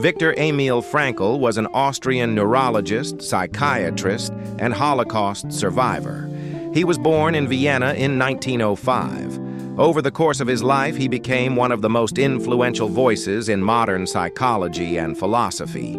Viktor Frankl was an Austrian neurologist, psychiatrist, and Holocaust survivor. He was born in Vienna in 1905. Over the course of his life, he became one of the most influential voices in modern psychology and philosophy.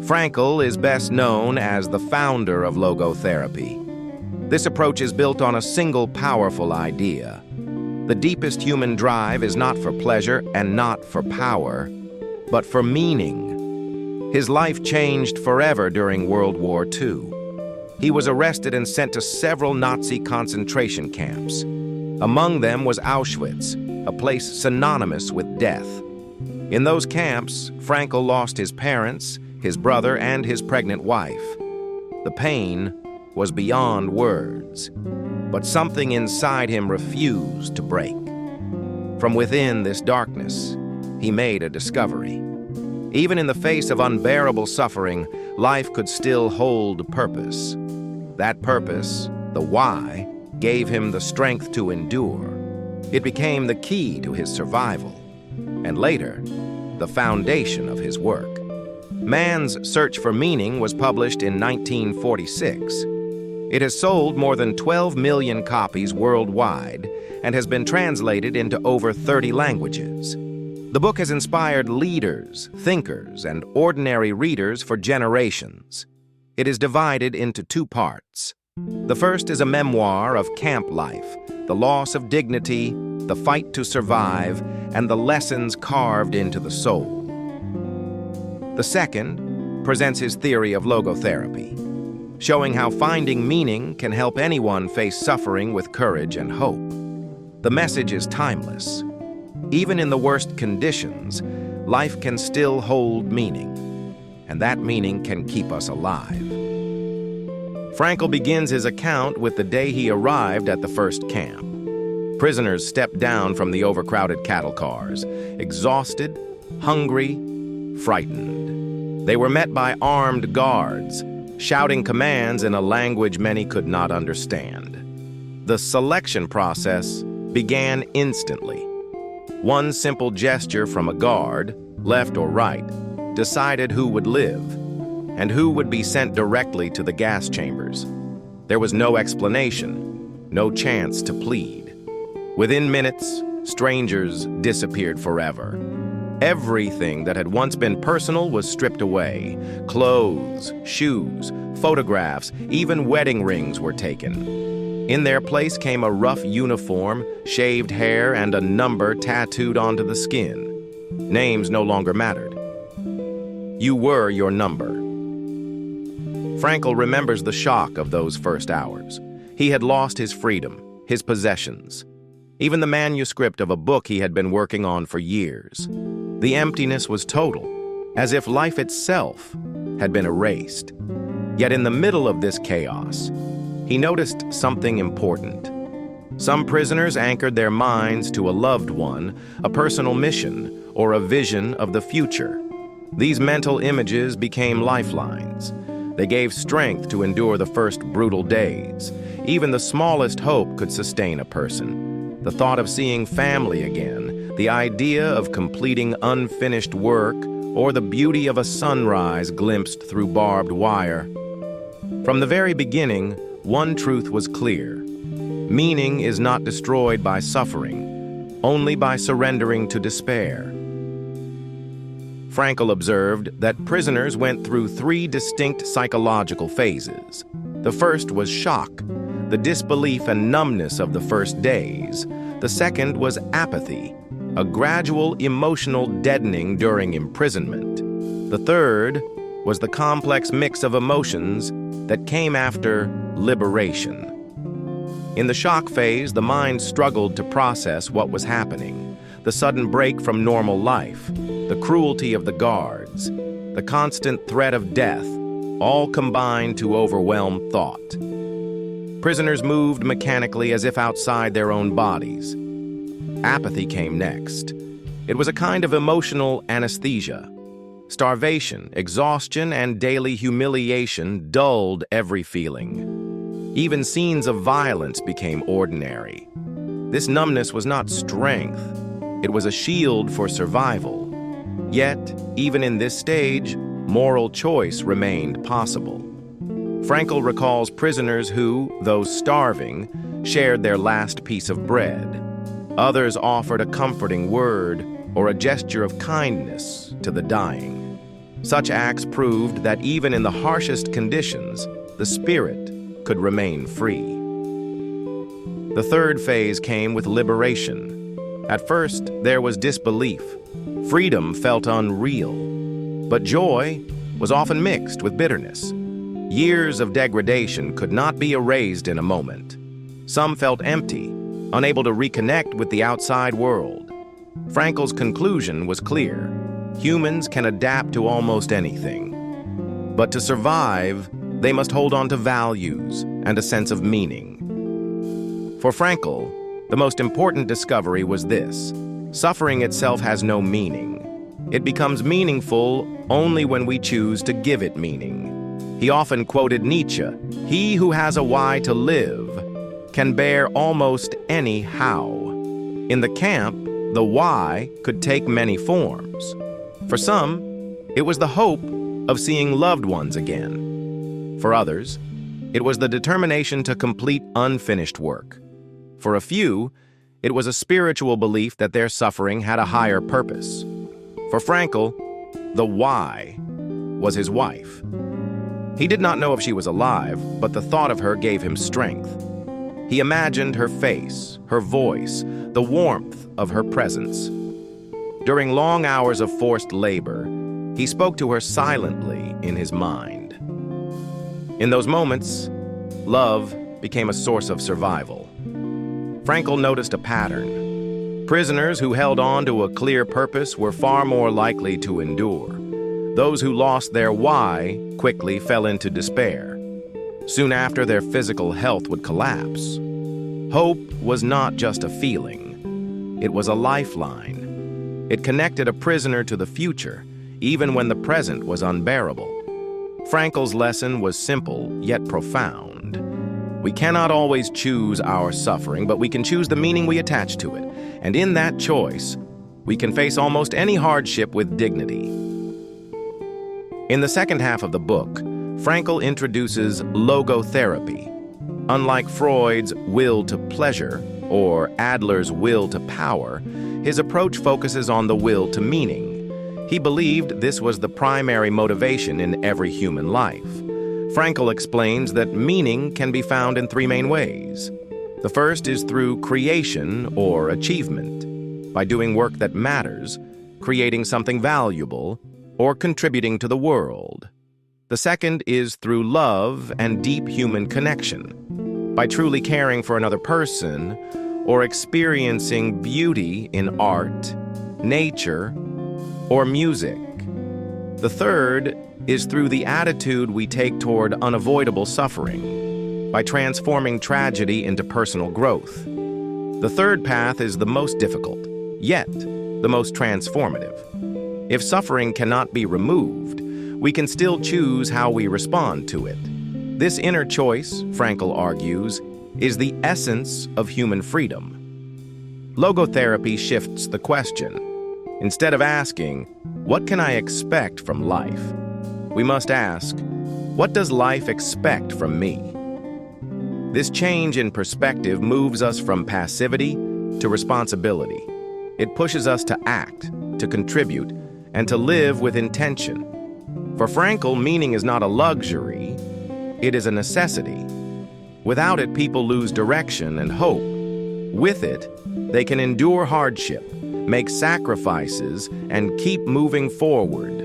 Frankl is best known as the founder of logotherapy. This approach is built on a single powerful idea. The deepest human drive is not for pleasure and not for power, but for meaning. His life changed forever during World War II. He was arrested and sent to several Nazi concentration camps. Among them was Auschwitz, a place synonymous with death. In those camps, Frankl lost his parents, his brother, and his pregnant wife. The pain was beyond words, but something inside him refused to break. From within this darkness, he made a discovery. Even in the face of unbearable suffering, life could still hold purpose. That purpose, the why, gave him the strength to endure. It became the key to his survival, and later, the foundation of his work. Man's Search for Meaning was published in 1946. It has sold more than 12 million copies worldwide and has been translated into over 30 languages. The book has inspired leaders, thinkers, and ordinary readers for generations. It is divided into two parts. The first is a memoir of camp life, the loss of dignity, the fight to survive, and the lessons carved into the soul. The second presents his theory of logotherapy, showing how finding meaning can help anyone face suffering with courage and hope. The message is timeless. Even in the worst conditions, life can still hold meaning, and that meaning can keep us alive. Frankl begins his account with the day he arrived at the first camp. Prisoners stepped down from the overcrowded cattle cars, exhausted, hungry, frightened. They were met by armed guards, shouting commands in a language many could not understand. The selection process began instantly. One simple gesture from a guard, left or right, decided who would live and who would be sent directly to the gas chambers. There was no explanation, no chance to plead. Within minutes, strangers disappeared forever. Everything that had once been personal was stripped away. Clothes, shoes, photographs, even wedding rings were taken. In their place came a rough uniform, shaved hair, and a number tattooed onto the skin. Names no longer mattered. You were your number. Frankl remembers the shock of those first hours. He had lost his freedom, his possessions, even the manuscript of a book he had been working on for years. The emptiness was total, as if life itself had been erased. Yet in the middle of this chaos, he noticed something important. Some prisoners anchored their minds to a loved one, a personal mission, or a vision of the future. These mental images became lifelines. They gave strength to endure the first brutal days. Even the smallest hope could sustain a person. The thought of seeing family again, the idea of completing unfinished work, or the beauty of a sunrise glimpsed through barbed wire. From the very beginning, one truth was clear. Meaning is not destroyed by suffering, only by surrendering to despair. Frankl observed that prisoners went through three distinct psychological phases. The first was shock, the disbelief and numbness of the first days. The second was apathy, a gradual emotional deadening during imprisonment. The third was the complex mix of emotions that came after liberation. In the shock phase, the mind struggled to process what was happening. The sudden break from normal life, the cruelty of the guards, the constant threat of death, all combined to overwhelm thought. Prisoners moved mechanically as if outside their own bodies. Apathy came next. It was a kind of emotional anesthesia. Starvation, exhaustion, and daily humiliation dulled every feeling. Even scenes of violence became ordinary. This numbness was not strength. It was a shield for survival. Yet, even in this stage, moral choice remained possible. Frankl recalls prisoners who, though starving, shared their last piece of bread. Others offered a comforting word or a gesture of kindness to the dying. Such acts proved that even in the harshest conditions, the spirit could remain free. The third phase came with liberation. At first, there was disbelief. Freedom felt unreal. But joy was often mixed with bitterness. Years of degradation could not be erased in a moment. Some felt empty, unable to reconnect with the outside world. Frankl's conclusion was clear. Humans can adapt to almost anything. But to survive, they must hold on to values and a sense of meaning. For Frankl, the most important discovery was this: suffering itself has no meaning. It becomes meaningful only when we choose to give it meaning. He often quoted Nietzsche, "He who has a why to live can bear almost any how." In the camp, the why could take many forms. For some, it was the hope of seeing loved ones again. For others, it was the determination to complete unfinished work. For a few, it was a spiritual belief that their suffering had a higher purpose. For Frankl, the why was his wife. He did not know if she was alive, but the thought of her gave him strength. He imagined her face, her voice, the warmth of her presence. During long hours of forced labor, he spoke to her silently in his mind. In those moments, love became a source of survival. Frankl noticed a pattern. Prisoners who held on to a clear purpose were far more likely to endure. Those who lost their why quickly fell into despair. Soon after, their physical health would collapse. Hope was not just a feeling. It was a lifeline. It connected a prisoner to the future, even when the present was unbearable. Frankl's lesson was simple, yet profound. We cannot always choose our suffering, but we can choose the meaning we attach to it. And in that choice, we can face almost any hardship with dignity. In the second half of the book, Frankl introduces logotherapy. Unlike Freud's will to pleasure or Adler's will to power, his approach focuses on the will to meaning. He believed this was the primary motivation in every human life. Frankl explains that meaning can be found in three main ways. The first is through creation or achievement, by doing work that matters, creating something valuable, or contributing to the world. The second is through love and deep human connection, by truly caring for another person or experiencing beauty in art, nature, or music. The third is through the attitude we take toward unavoidable suffering, by transforming tragedy into personal growth. The third path is the most difficult, yet the most transformative. If suffering cannot be removed, we can still choose how we respond to it. This inner choice, Frankl argues, is the essence of human freedom. Logotherapy shifts the question. Instead of asking, "What can I expect from life?" we must ask, "What does life expect from me?" This change in perspective moves us from passivity to responsibility. It pushes us to act, to contribute, and to live with intention. For Frankl, meaning is not a luxury, it is a necessity. Without it, people lose direction and hope. With it, they can endure hardship, make sacrifices, and keep moving forward.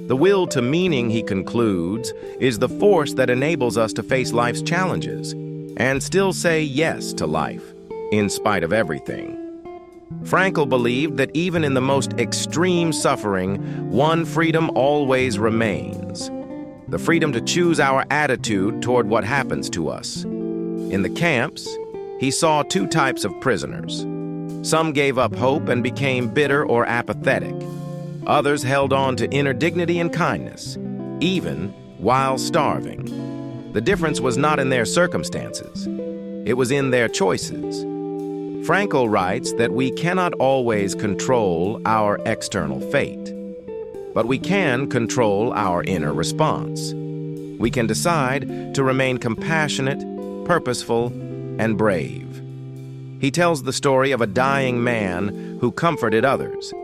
The will to meaning, he concludes, is the force that enables us to face life's challenges and still say yes to life, in spite of everything. Frankl believed that even in the most extreme suffering, one freedom always remains: the freedom to choose our attitude toward what happens to us. In the camps, he saw two types of prisoners. Some gave up hope and became bitter or apathetic. Others held on to inner dignity and kindness, even while starving. The difference was not in their circumstances. It was in their choices. Frankl writes that we cannot always control our external fate. But we can control our inner response. We can decide to remain compassionate, purposeful, and brave. He tells the story of a dying man who comforted others.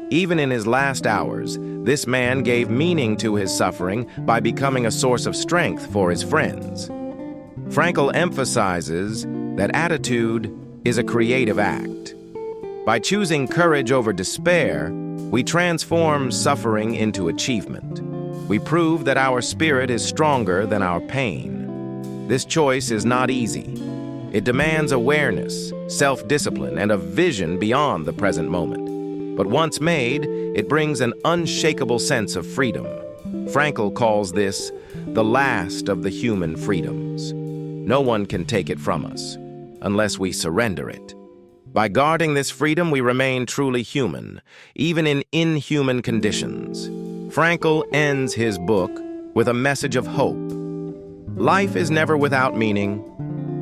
Even in his last hours, this man gave meaning to his suffering by becoming a source of strength for his friends. Frankl emphasizes that attitude is a creative act. By choosing courage over despair, we transform suffering into achievement. We prove that our spirit is stronger than our pain. This choice is not easy. It demands awareness, self-discipline, and a vision beyond the present moment. But once made, it brings an unshakable sense of freedom. Frankl calls this the last of the human freedoms. No one can take it from us, unless we surrender it. By guarding this freedom, we remain truly human, even in inhuman conditions. Frankl ends his book with a message of hope. Life is never without meaning,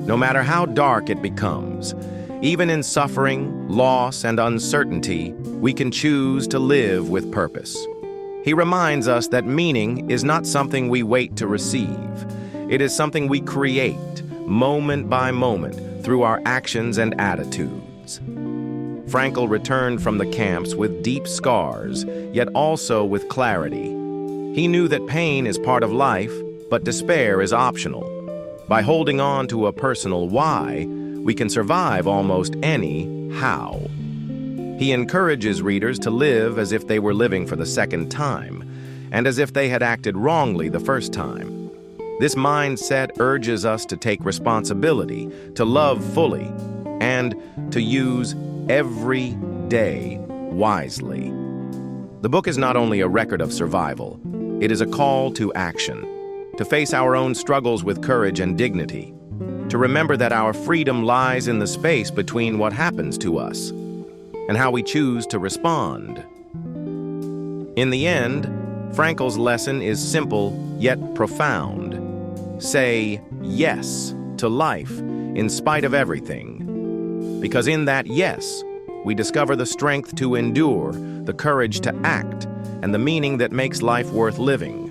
no matter how dark it becomes. Even in suffering, loss, and uncertainty, we can choose to live with purpose. He reminds us that meaning is not something we wait to receive. It is something we create, moment by moment, through our actions and attitudes. Frankl returned from the camps with deep scars, yet also with clarity. He knew that pain is part of life, but despair is optional. By holding on to a personal why, we can survive almost any how. He encourages readers to live as if they were living for the second time, and as if they had acted wrongly the first time. This mindset urges us to take responsibility, to love fully, and to use every day wisely. The book is not only a record of survival, it is a call to action, to face our own struggles with courage and dignity, to remember that our freedom lies in the space between what happens to us and how we choose to respond. In the end, Frankl's lesson is simple yet profound. Say yes to life in spite of everything. Because in that yes, we discover the strength to endure, the courage to act, and the meaning that makes life worth living.